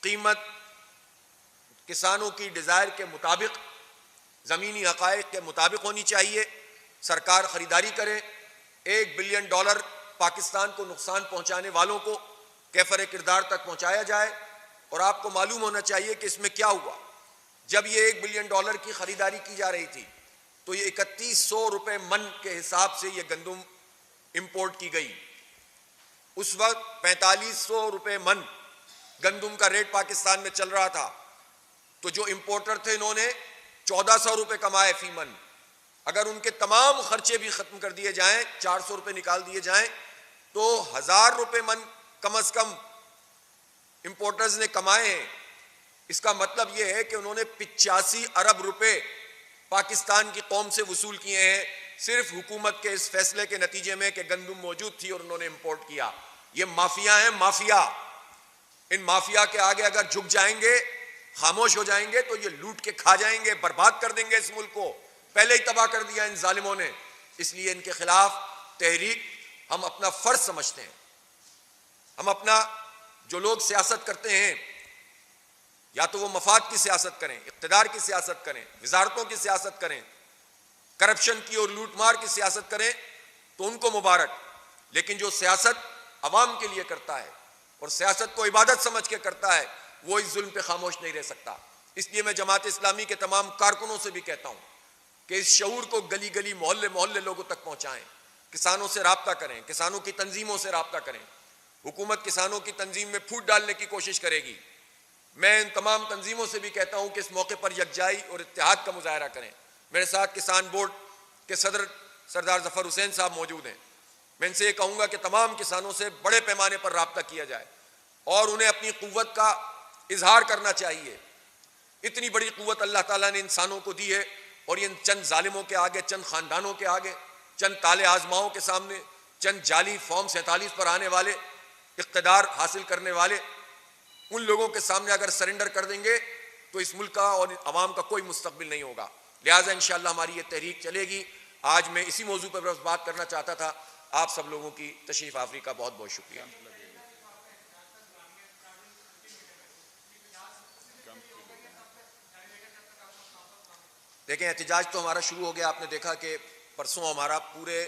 قیمت کسانوں کی ڈیزائر کے مطابق، زمینی حقائق کے مطابق ہونی چاہیے. سرکار خریداری کرے. $1 بلین پاکستان کو نقصان پہنچانے والوں کو کیفر کردار تک پہنچایا جائے. اور آپ کو معلوم ہونا چاہیے کہ اس میں کیا ہوا. جب یہ $1 بلین کی خریداری کی جا رہی تھی تو یہ 3100 روپے من کے حساب سے یہ گندم امپورٹ کی گئی. اس وقت 4500 روپے من گندم کا ریٹ پاکستان میں چل رہا تھا. تو جو امپورٹر تھے انہوں نے 1400 روپے کمائے فی من. اگر ان کے تمام خرچے بھی ختم کر دیے جائیں، 400 روپے نکال دیے جائیں، تو 1000 روپے من کم از کم امپورٹرز نے کمائے ہیں. اس کا مطلب یہ ہے کہ انہوں نے 85 ارب روپے پاکستان کی قوم سے وصول کیے ہیں صرف حکومت کے اس فیصلے کے نتیجے میں کہ گندم موجود تھی اور انہوں نے امپورٹ کیا. یہ مافیا ہیں، مافیا. ان مافیا کے آگے اگر جھک جائیں گے، خاموش ہو جائیں گے، تو یہ لوٹ کے کھا جائیں گے، برباد کر دیں گے اس ملک کو. پہلے ہی تباہ کر دیا ان ظالموں نے. اس لیے ان کے خلاف تحریک ہم اپنا فرض سمجھتے ہیں. ہم اپنا، جو لوگ سیاست کرتے ہیں، یا تو وہ مفاد کی سیاست کریں، اقتدار کی سیاست کریں، وزارتوں کی سیاست کریں، کرپشن کی اور لوٹ مار کی سیاست کریں، تو ان کو مبارک. لیکن جو سیاست عوام کے لیے کرتا ہے اور سیاست کو عبادت سمجھ کے کرتا ہے، وہ اس ظلم پہ خاموش نہیں رہ سکتا. اس لیے میں جماعت اسلامی کے تمام کارکنوں سے بھی کہتا ہوں کہ اس شعور کو گلی گلی، محلے محلے لوگوں تک پہنچائیں. کسانوں سے رابطہ کریں، کسانوں کی تنظیموں سے رابطہ کریں. حکومت کسانوں کی تنظیم میں پھوٹ ڈالنے کی کوشش کرے گی. میں ان تمام تنظیموں سے بھی کہتا ہوں کہ اس موقع پر یکجائی اور اتحاد کا مظاہرہ کریں. میرے ساتھ کسان بورڈ کے صدر سردار ظفر حسین صاحب موجود ہیں. میں ان سے یہ کہوں گا کہ تمام کسانوں سے بڑے پیمانے پر رابطہ کیا جائے اور انہیں اپنی قوت کا اظہار کرنا چاہیے. اتنی بڑی قوت اللہ تعالیٰ نے انسانوں کو دی ہے، اور ان چند ظالموں کے آگے، چند خاندانوں کے آگے، چند تالے آزماؤں کے سامنے، چند جعلی فارم 47 پر آنے والے، اقتدار حاصل کرنے والے، ان لوگوں کے سامنے اگر سرنڈر کر دیں گے تو اس ملک کا اور عوام کا کوئی مستقبل نہیں ہوگا. لہٰذا انشاءاللہ ہماری یہ تحریک چلے گی. آج میں اسی موضوع پر بس بات کرنا چاہتا تھا. آپ سب لوگوں کی تشریف آوری کا بہت بہت شکریہ. دیکھیں، احتجاج تو ہمارا شروع ہو گیا. آپ نے دیکھا کہ پرسوں ہمارا پورے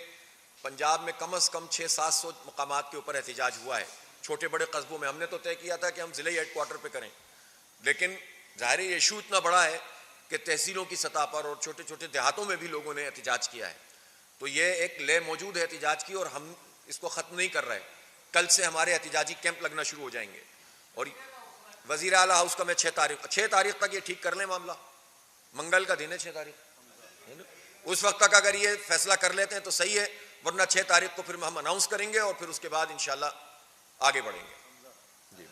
پنجاب میں کم از کم 600-700 مقامات کے اوپر احتجاج ہوا ہے. چھوٹے بڑے قصبوں میں ہم نے تو طے کیا تھا کہ ہم ضلعی ہیڈ کوارٹر پہ کریں، لیکن ظاہر یہ ایشو اتنا بڑا ہے کہ تحصیلوں کی سطح پر اور چھوٹے چھوٹے دیہاتوں میں بھی لوگوں نے احتجاج کیا ہے. تو یہ ایک لے موجود ہے احتجاج کی، اور ہم اس کو ختم نہیں کر رہے. کل سے ہمارے احتجاجی کیمپ لگنا شروع ہو جائیں گے. اور وزیر اعلیٰ ہاؤس کا میں 6 تاریخ تک یہ ٹھیک کر لیں معاملہ. منگل کا دن ہے 6 تاریخ، اس وقت تک اگر یہ فیصلہ کر لیتے ہیں تو صحیح ہے، ورنہ 6 تاریخ کو پھر ہم اناؤنس کریں گے اور پھر اس کے بعد انشاءاللہ آگے بڑھیں گے. جی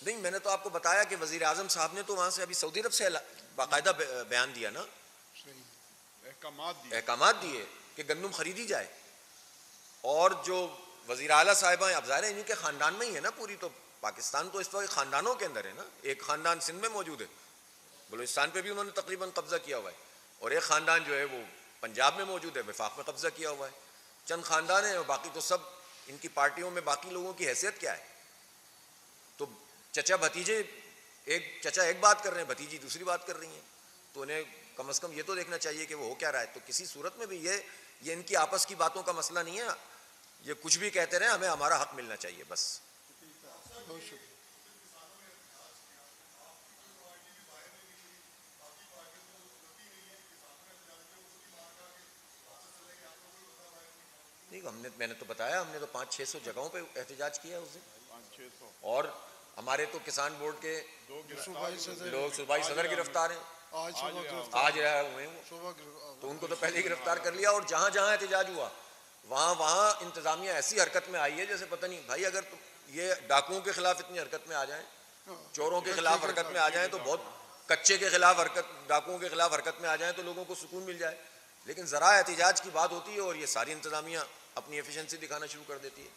نہیں، میں نے تو آپ کو بتایا کہ وزیر اعظم صاحب نے تو وہاں سے ابھی سعودی عرب سے باقاعدہ بیان دیا نا، احکامات دیے کہ گندم خریدی جائے. اور جو وزیر اعلیٰ صاحبہ ہیں، اب ظاہر ہے انہیں کے خاندان میں ہی ہے نا پوری، تو پاکستان تو اس وقت خاندانوں کے اندر ہے نا. ایک خاندان سندھ میں موجود ہے، بلوچستان پہ بھی انہوں نے تقریباً قبضہ کیا ہوا ہے، اور ایک خاندان جو ہے وہ پنجاب میں موجود ہے، وفاق میں قبضہ کیا ہوا ہے. چند خاندان ہیں اور باقی تو سب ان کی پارٹیوں میں باقی لوگوں کی حیثیت کیا ہے؟ تو چچا بھتیجے، ایک چچا ایک بات کر رہے ہیں، بھتیجی دوسری بات کر رہی ہیں، تو انہیں کم از کم یہ تو دیکھنا چاہیے کہ وہ ہو کیا رہا ہے. تو کسی صورت میں بھی یہ ان کی آپس کی باتوں کا مسئلہ نہیں ہے. یہ کچھ بھی کہتے رہے، ہمیں ہمارا حق ملنا چاہیے بس. نہیں، میں نے تو بتایا، ہم نے تو 500-600 جگہوں پہ احتجاج کیا ہے اس دن. اور ہمارے تو کسان بورڈ کے لوگ صوبائی صدر گرفتار ہیں، آج رہے ہوئے ہیں وہ، تو ان کو تو پہلے ہی گرفتار کر لیا. اور جہاں جہاں احتجاج ہوا وہاں انتظامیہ ایسی حرکت میں آئی ہے جیسے پتہ نہیں. بھائی اگر یہ ڈاکوؤں کے خلاف اتنی حرکت میں آ جائیں، چوروں کے خلاف حرکت میں آ جائیں، تو بہت کچے کے خلاف حرکت، ڈاکوؤں کے خلاف حرکت میں آ جائیں تو لوگوں کو سکون مل جائے. لیکن ذرائع احتجاج کی بات ہوتی ہے اور یہ ساری انتظامیہ اپنی ایفیشنسی دکھانا شروع کر دیتی ہے.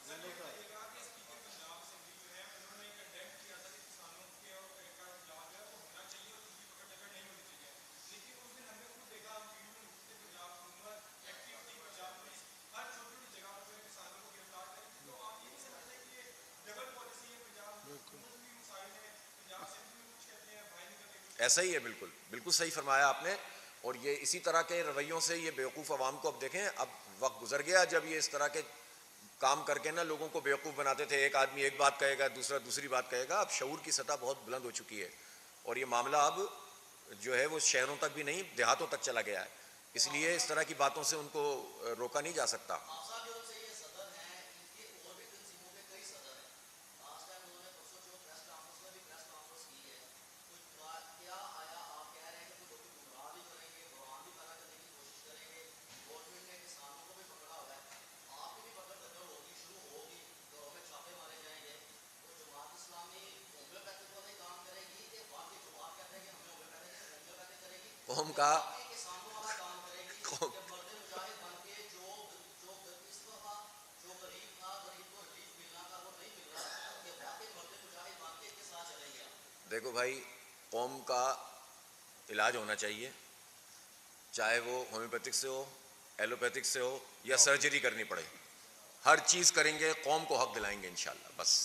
ایسا ہی ہے، بالکل بالکل صحیح فرمایا آپ نے. اور یہ اسی طرح کے رویوں سے یہ بیوقوف عوام کو اب دیکھیں، اب وقت گزر گیا جب یہ اس طرح کے کام کر کے نا لوگوں کو بیوقوف بناتے تھے. ایک آدمی ایک بات کہے گا، دوسرا دوسری بات کہے گا. اب شعور کی سطح بہت بلند ہو چکی ہے اور یہ معاملہ اب جو ہے وہ شہروں تک بھی نہیں، دیہاتوں تک چلا گیا ہے. اس لیے اس طرح کی باتوں سے ان کو روکا نہیں جا سکتا. قوم کا دیکھو بھائی، قوم کا علاج ہونا چاہیے، چاہے وہ ہومیوپیتھک سے ہو، ایلوپیتھک سے ہو یا سرجری کرنی پڑے. ہر چیز کریں گے، قوم کو حق دلائیں گے انشاءاللہ. بس